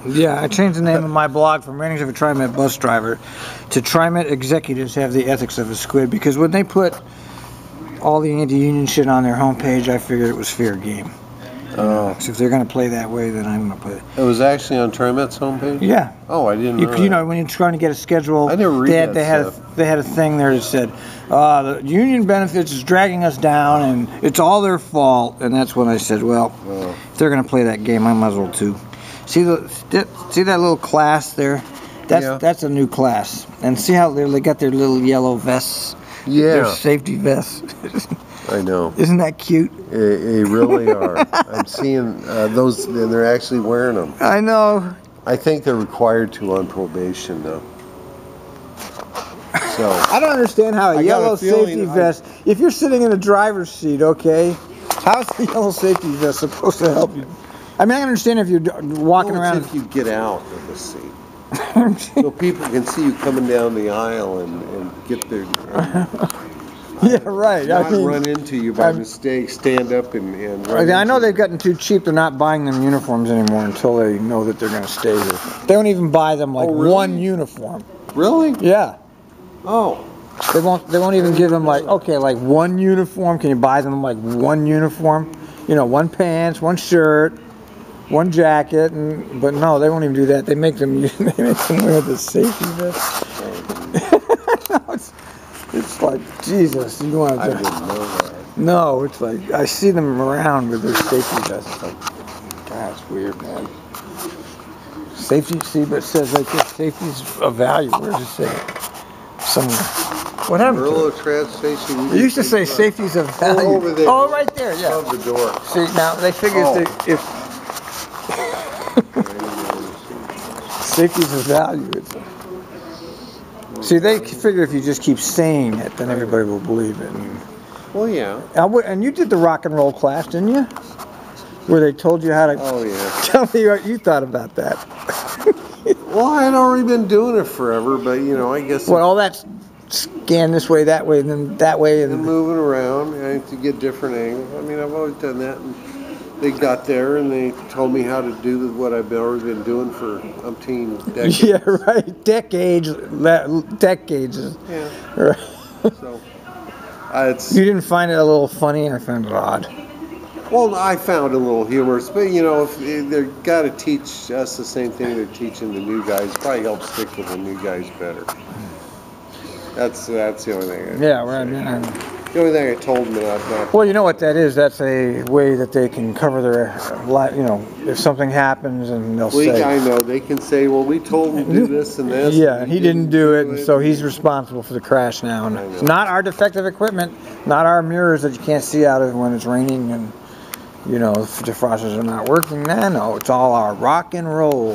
Yeah, I changed the name of my blog from Ratings of a TriMet Bus Driver to TriMet Executives Have the Ethics of a Squid, because when they put all the anti-union shit on their homepage, I figured it was fair game. Oh. So if they're going to play that way, then I'm going to play it. It was actually on TriMet's homepage? Yeah. Oh, I didn't know. You know, when you're trying to get a schedule, I never read they had a thing there that said, the union benefits is dragging us down, and it's all their fault. And that's when I said, well, if they're going to play that game, I might as well too. See that little class there? That's a new class. And see how they got their little yellow vests? Yeah. Their safety vests. I know. Isn't that cute? They really are. I'm seeing those, and they're actually wearing them. I know. I think they're required to on probation, though. So I don't understand how a yellow safety vest, if you're sitting in the driver's seat, okay, how's the yellow safety vest supposed to help you? I mean, I understand if you're walking around. If you get out of the seat. So people can see you coming down the aisle and get their... Yeah, right. Not run into you by mistake, stand up and run I know they've gotten too cheap. They're not buying them uniforms anymore until they know that they're going to stay here. They don't even buy them like one uniform. Really? Yeah. Oh. They won't even give them like, okay, like one uniform. Can you buy them like one uniform? You know, one pants, one shirt, one jacket, but no, they won't even do that. They make them wear the safety vest. It's like, Jesus, you want to... I didn't know that. No, it's like, I see them around with their safety vests. It's like, God, it's weird, man. Safety, see, but it says like this, safety's of value. Where does it say it? Somewhere. What happened to it? Transportation. It used to say safety's of value. Oh, over there. Oh, right there, yeah. Above the door. See, now, they figure if... Safety's of value. See, they figure if you just keep saying it, then everybody will believe it. Well, yeah. And you did the rock and roll class, didn't you? Where they told you how to... Oh, yeah. Tell me what you thought about that. Well, I had already been doing it forever, but, you know, I guess... Well, all that scan this way, and then that way. And moving around to get different angles. I mean, I've always done that. And they got there and they told me how to do what I've already been doing for umpteen decades. Yeah, right. Decades. Yeah. Right. So, you didn't find it a little funny? I found it odd. Well, I found it a little humorous, but you know, if they're got to teach us the same thing they're teaching the new guys. Probably helps stick with the new guys better. That's the only thing. Yeah, right. The only thing I told them about. Well, you know what that is? That's a way that they can cover their, you know, if something happens and they'll say. I know. They can say, well, we told him to do this and this. Yeah, and he didn't do it, and so he's responsible for the crash now. And not our defective equipment, not our mirrors that you can't see out of when it's raining and, you know, if defrosters are not working. No, it's all our rock and roll.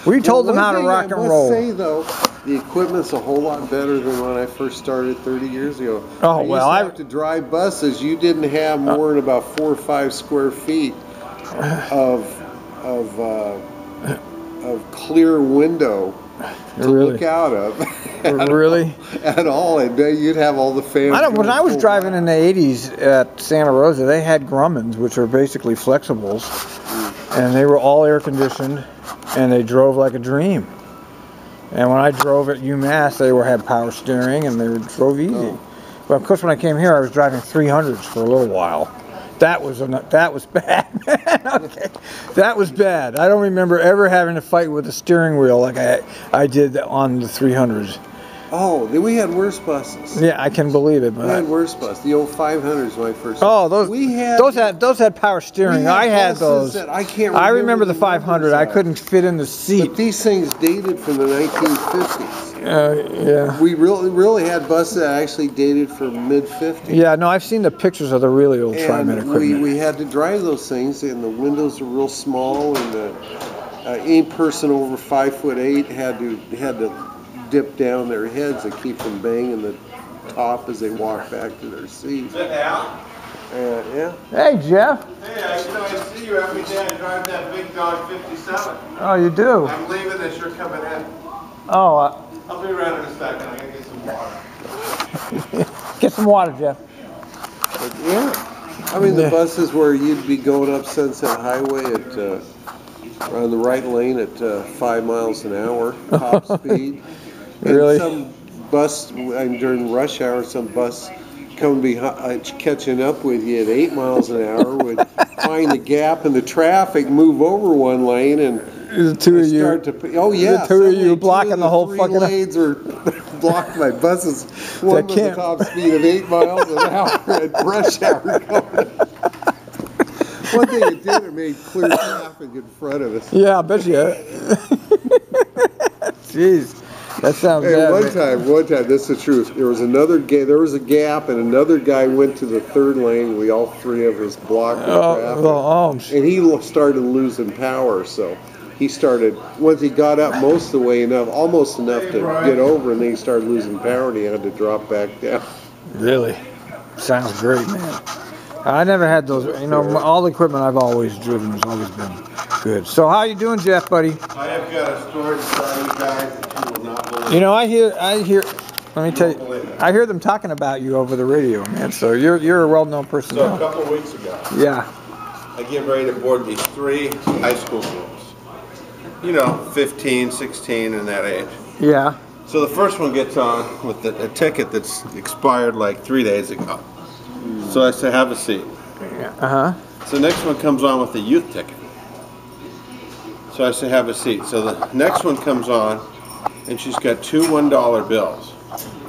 We told them how to rock and roll. I must say, though, the equipment's a whole lot better than when I first started 30 years ago. Oh, well, I used to have to drive buses. You didn't have more than about 4 or 5 square feet of clear window to look out of. Really? At all, and you'd have all the fans. When I was driving in the 80s at Santa Rosa, they had Grummins, which are basically flexibles, and they were all air conditioned, and they drove like a dream. And when I drove at UMass, they had power steering, and they drove easy. Oh. But of course, when I came here, I was driving 300s for a little while. That was bad. Okay, that was bad. I don't remember ever having to fight with a steering wheel like I did on the 300s. Oh, we had worse buses. Yeah, I can believe it. We had worse buses. The old 500s when I first. Oh, those had power steering. I had those. I remember the 500. I couldn't fit in the seat. But these things dated from the 1950s. Yeah. We really had buses that actually dated from mid-50s. Yeah, no, I've seen the pictures of the really old TriMet equipment. We had to drive those things, and the windows were real small, and any person over 5'8" had to dip down their heads to keep from banging the top as they walk back to their seats. Yeah. Hey, Jeff. Hey, I see you every day. I drive that big dog 57. Oh, you do? I'm leaving as you're coming in. Oh. I'll be around in a second. I'm going to get some water. Get some water, Jeff. But yeah. I mean, the buses where you'd be going up Sunset Highway at on the right lane at 5 miles an hour, top speed. And Really? some bus, during rush hour, some bus coming behind, catching up with you at 8 miles an hour would find the gap in the traffic, move over one lane, and the two of you. Oh yeah, the two of you blocking the whole fucking. 3 lanes are blocked by buses. One with a top speed of 8 miles an hour at rush hour coming. One thing it did, it made clear traffic in front of us. Yeah, I bet you. Jeez, that sounds Hey, bad. one time, this is the truth. There was a gap, and another guy went to the 3rd lane. We all 3 of us blocked the traffic, and he started losing power. So he started, once he got up most of the way almost enough to get over, and then he started losing power, and he had to drop back down. Really, sounds great, man. I never had those. You know, all the equipment I've always driven has always been good. So how you doing, Jeff, buddy? I have got a story to tell you guys that you will not believe. You know, I hear. Let me tell you, I hear them talking about you over the radio, man. So you're a well-known person. So a couple of weeks ago, yeah, I get ready to board these 3 high school girls. You know, 15, 16, and that age. yeah. So the first one gets on with a ticket that's expired like 3 days ago. So I say, have a seat. So the next one comes on with a youth ticket. So I say, have a seat. So the next one comes on, and she's got 2 $1 bills.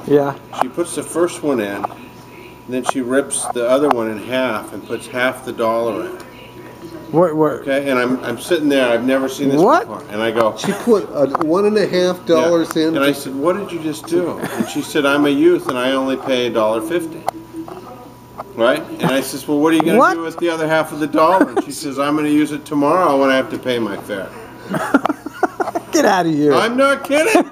Yeah. She puts the first one in, and then she rips the other one in half and puts half the dollar in. What? Okay, and I'm sitting there. I've never seen this before. And I go, She put $1.50 in. And I said, what did you just do? And she said, I'm a youth, and I only pay $1.50. Right? And I says, well, what are you going to do with the other half of the dollar? And she says, I'm going to use it tomorrow when I have to pay my fare. Get out of here. I'm not kidding.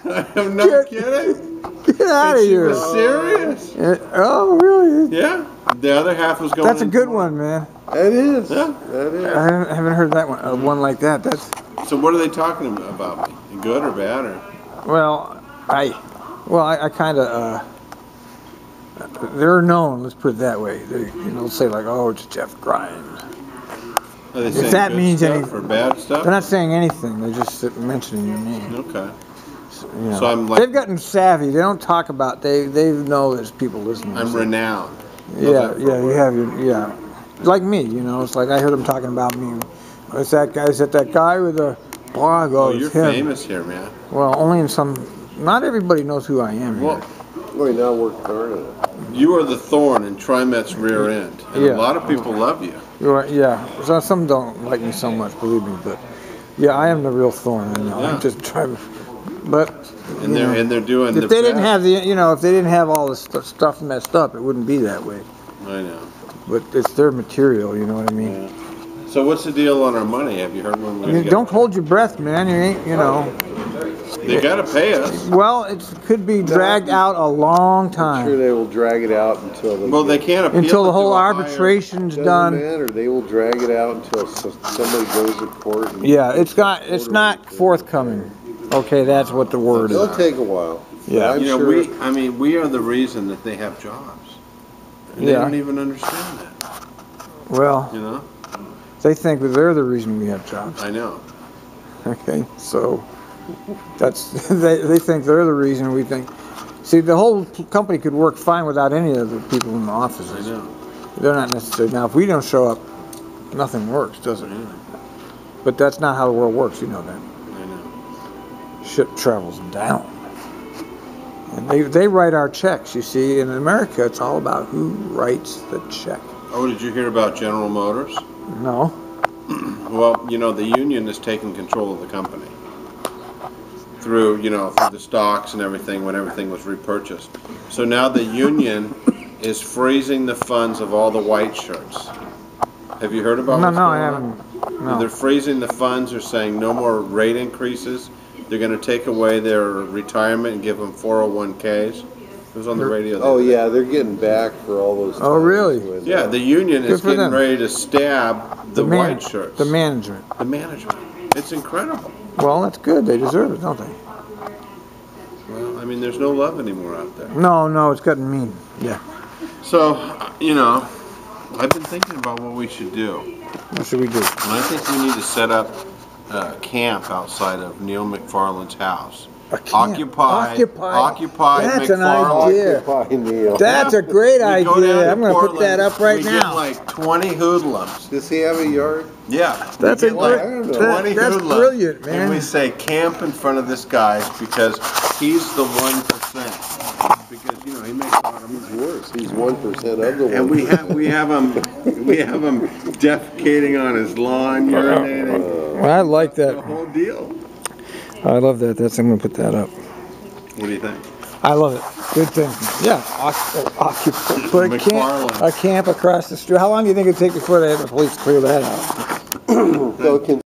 I'm not kidding. Get out of here. She was serious. Oh, really? Yeah. The other half was going. That's a good one, man. That is. Yeah. That is. I haven't heard that one. One like that. That's. So what are they talking about me? Good or bad or? Well, I kind of. They're known. Let's put it that way. They, they'll say like, "Oh, it's Jeff Grimes." Are they If saying that good means stuff anything or bad stuff? They're not saying anything. They're just mentioning your name. Okay. So, So I'm like. they've gotten savvy. They don't talk about. They know there's people listening. I'm renowned. Yeah. You have your like me. It's like I heard them talking about me. Is that guy? Is that guy with the blog? Oh, you're famous here, man. Well, only in some. Not everybody knows who I am here. Well, now working hard at it. You are the thorn in TriMet's rear end, and a lot of people love you. So some don't like me so much, believe me, but yeah, I am the real thorn. I know. Yeah. I'm just trying, but And they're doing. If they didn't have if they didn't have all this stuff messed up, it wouldn't be that way. I know. But it's their material, you know what I mean? Yeah. So what's the deal on our money? Have you heard when we're gonna get Don't hold your breath, man. You ain't, They gotta pay us. Well, it could be dragged out a long time. I'm sure they will drag it out until They can't appeal until the it whole to a arbitration's Doesn't done. matter. They will drag it out until somebody goes to court. Yeah, it's not forthcoming. Okay, that's what the word is. It'll take a while. Yeah. I'm sure we are the reason that they have jobs. And they don't even understand that. Well, they think that they're the reason we have jobs. I know. Okay, so that's they think they're the reason we think. See, the whole company could work fine without any of the people in the offices. I know. They're not necessary. Now, if we don't show up, nothing works, does it? But that's not how the world works. You know that. I know. Ship travels down. And they write our checks, you see. In America, it's all about who writes the check. Oh, did you hear about General Motors? No. Well, the union is taking control of the company through the stocks and everything when everything was repurchased. So now the union is freezing the funds of all the white shirts. Have you heard about what's No, I going haven't. on? No. They're freezing the funds. They're saying no more rate increases. They're going to take away their retirement and give them 401ks. It was on the radio. Oh yeah, they're getting back for all those. Oh really? Yeah, the union is getting ready to stab the white shirts. The management. The management. It's incredible. Well, that's good. They deserve it, don't they? Well, I mean, there's no love anymore out there. No, it's gotten mean. Yeah. So, I've been thinking about what we should do. What should we do? And I think we need to set up camp outside of Neil McFarland's house. A camp. Occupy That's an McFarland. idea. Occupy Neil. That's a great We go idea. down I'm going to put Portland, that up right we now. Get like 20 hoodlums. Does he have a yard? Yeah. That's we a get like great- 20 that's hoodlums. brilliant, man. And we say camp in front of this guy because he's the 1%. Because he makes a lot of money. He's worse. He's 1% of the 1%. And we have him defecating on his lawn, urinating. Well, I like The that. whole deal. I love that. I'm going to put that up. What do you think? I love it. Good thing. Yeah. Put McFarland. a camp across the street. How long do you think it'd take before they have the police clear that out? So